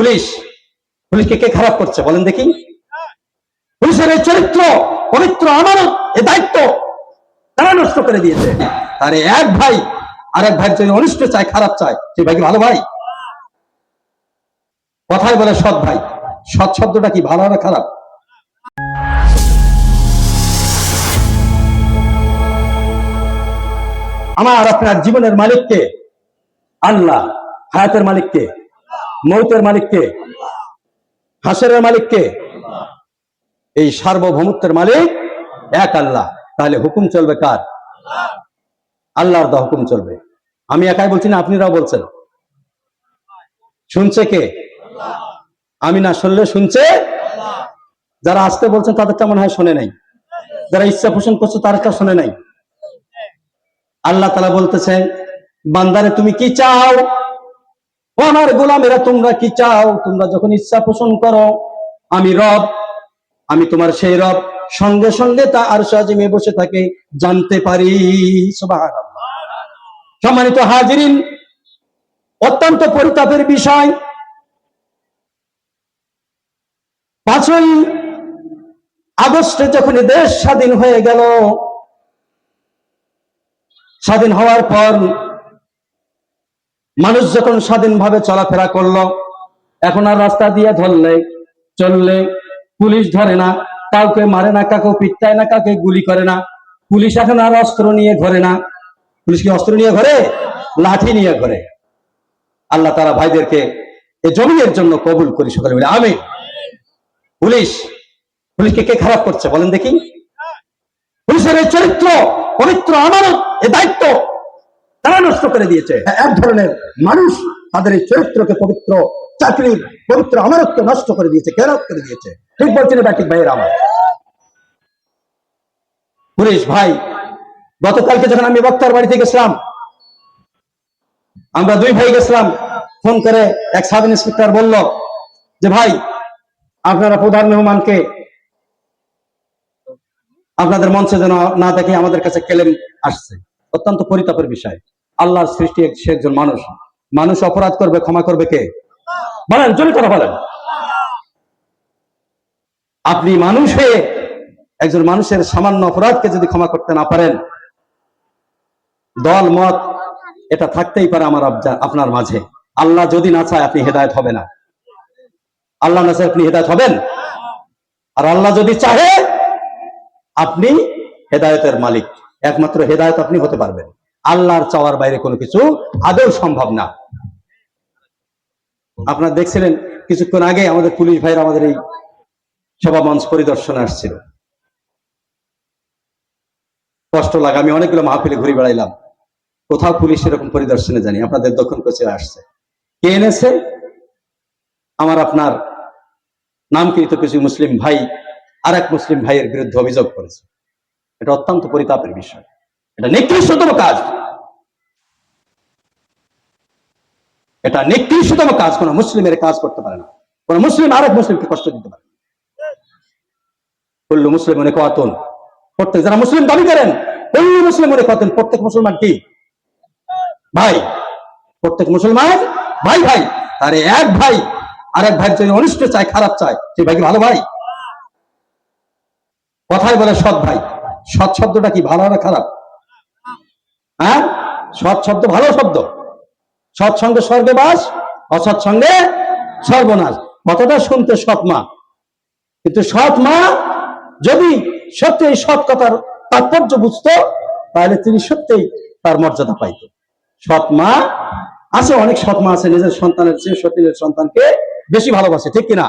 Police, পুলিশকে কে খারাপ করছে বলেন দেখি? পুলিশের এই চরিত্র, পবিত্র আমানত, এই দায়িত্ব তারা নষ্ট করে দিয়েছে। আরে এক ভাই আরেক ভাইয়ের জন্য অনিষ্ট চায়, খারাপ চায়, সেই ভাই কি ভালো ভাই? কথায় বলে সৎ ভাই, সৎ শব্দটা কি ভালো না খারাপ? আমার আপনার জীবনের মালিককে আল্লাহ, হায়াতের মালিককে, মৌতের মালিককে, হাসরের মালিককে, এই সার্বভৌমত্বের মালিক এক আল্লাহ। তাহলে হুকুম চলবে কার? আল্লাহর দা হুকুম চলবে। আমি একাই বলছি না, আপনারাও বলছেন। শুনছে কে? আমি না শুনলে শুনছে যারা আসতে বলছেন, তাদেরটা মনে হয় শোনে নাই। যারা ইচ্ছা পোষণ করছে তাদেরটা শোনে নাই। আল্লাহ তাআলা বলতেছেন, বান্দারে তুমি কি চাও? ও আমার গোলামেরা তোমরা কি চাও? তোমরা যখন ইচ্ছা পোষণ করো, আমি রব, আমি তোমার সেই রব সঙ্গে সঙ্গে তা আরশে আজিমে বসে থাকে জানতে পারি। সুবহানাল্লাহ। সম্মানিত হাজিরিন, অত্যন্ত পরিতাপের বিষয়, 5ই আগস্টে যখন দেশ স্বাধীন হয়ে গেল, স্বাধীন হওয়ার পর মানুষ যখন স্বাধীনভাবে চলাফেরা করলো, এখন আর রাস্তা দিয়ে ধরলে চললে পুলিশ ধরে না, কাউকে মারে না, কাউকে পিটায় না, কাউকে গুলি করে না। পুলিশ এখন আর অস্ত্র নিয়ে ঘরে না। পুলিশ কি অস্ত্র নিয়ে ঘরে? লাঠি নিয়ে ঘরে। আল্লাহ তাআলা ভাইদেরকে এই জমিনের জন্য কবুল করি, সকলে বলে আমিন। পুলিশকে কে খারাপ করছে বলেন দেখি? পুলিশের এই চরিত্র, পবিত্র আমানত, এই দায়িত্ব তারা নষ্ট করে দিয়েছে। এক ধরনের মানুষ তাদের এই চরিত্রকে, পবিত্র চাকরির পবিত্র আমানতকে নষ্ট করে দিয়েছে, কেরাত করে দিয়েছে। ঠিক বলছেন এটা? ঠিক ভাইয়ের আমার পুলিশ ভাই, গতকালকে যখন আমি বক্তার বাড়িতে গেছিলাম, আমরা 2 ভাই গেছিলাম, ফোন করে এক সাব ইন্সপেক্টর বলল যে ভাই, আপনারা প্রধান মেহমানকে আপনাদের মঞ্চে যেন না দেখে আমাদের কাছে ক্লেম আসছে। অত্যন্ত পরিতাপের বিষয়। আল্লাহর সৃষ্টি সে একজন মানুষ, মানুষ অপরাধ করবে, ক্ষমা করবে কে? বলেন, জোরে কথা বলেন। আপনি মানুষ হয়ে একজন মানুষের সামান্য অপরাধকে যদি ক্ষমা করতে না পারেন, দল মত এটা থাকতেই পারে আমার আপনার মাঝে। আল্লাহ যদি না চায় আপনি হেদায়েত হবে না। আল্লাহ না চায় আপনি হেদায়েত হবেন, আর আল্লাহ যদি চাহে আপনি হেদায়েতের মালিক। একমাত্র হেদায়েত আপনি হতে পারবেন। আল্লাহর চাওয়ার বাইরে কোনো কিছু আদৌ সম্ভব না। আপনারা দেখছিলেন কিছুক্ষণ আগে আমাদের পুলিশ ভাইরা আমাদের এই সভা মঞ্চ পরিদর্শনে আসছিল। কষ্ট লাগে, আমি অনেকগুলো মাহফিলে ঘুরে বেড়াইলাম, কোথাও পুলিশ এরকম পরিদর্শনে জানি। আপনাদের দক্ষিণ কোচে আসছে, কে এনেছে? আমার আপনার নামকৃত কিছু মুসলিম ভাই আর এক মুসলিম ভাইয়ের বিরুদ্ধে অভিযোগ করেছে। এটা অত্যন্ত পরিতাপের বিষয়। এটা নিকৃষ্টতম কাজ, এটা নিকৃষ্টতম কাজ। কোন মুসলিমের কাজ করতে পারে না। কোন মুসলিম আরেক মুসলিমকে কষ্ট দিতে পারে না। কুল্লু মুসলিমান ইখওয়াতুন, প্রত্যেক যারা মুসলিম দাবি করেন, কুল্লু মুসলিমান ইখওয়াতুন, প্রত্যেক মুসলমান কি ভাই? প্রত্যেক মুসলমান ভাই ভাই। আরে এক ভাই আরেক ভাইয়ের জন্য অনিষ্ট চায়, খারাপ চায়, সেই ভাই কি ভালো ভাই? কথায় বলে সৎ ভাই। সৎ শব্দটা কি ভালো না খারাপ? হ্যাঁ, সৎ শব্দ ভালো শব্দ। সৎ সঙ্গে স্বর্গে বাস, অসৎ সঙ্গে সর্বনাশ। কথাটা শুনতে সৎ মা, কিন্তু সৎ মা যদি সত্যি এই সৎ কথার তাৎপর্য বুঝতো, তাহলে তিনি সত্যিই তার মর্যাদা পাইত। সৎ মা আছে, অনেক সৎ মা আছে নিজের সন্তানের চেয়ে সতীনের সন্তানকে বেশি ভালোবাসে, ঠিক কিনা?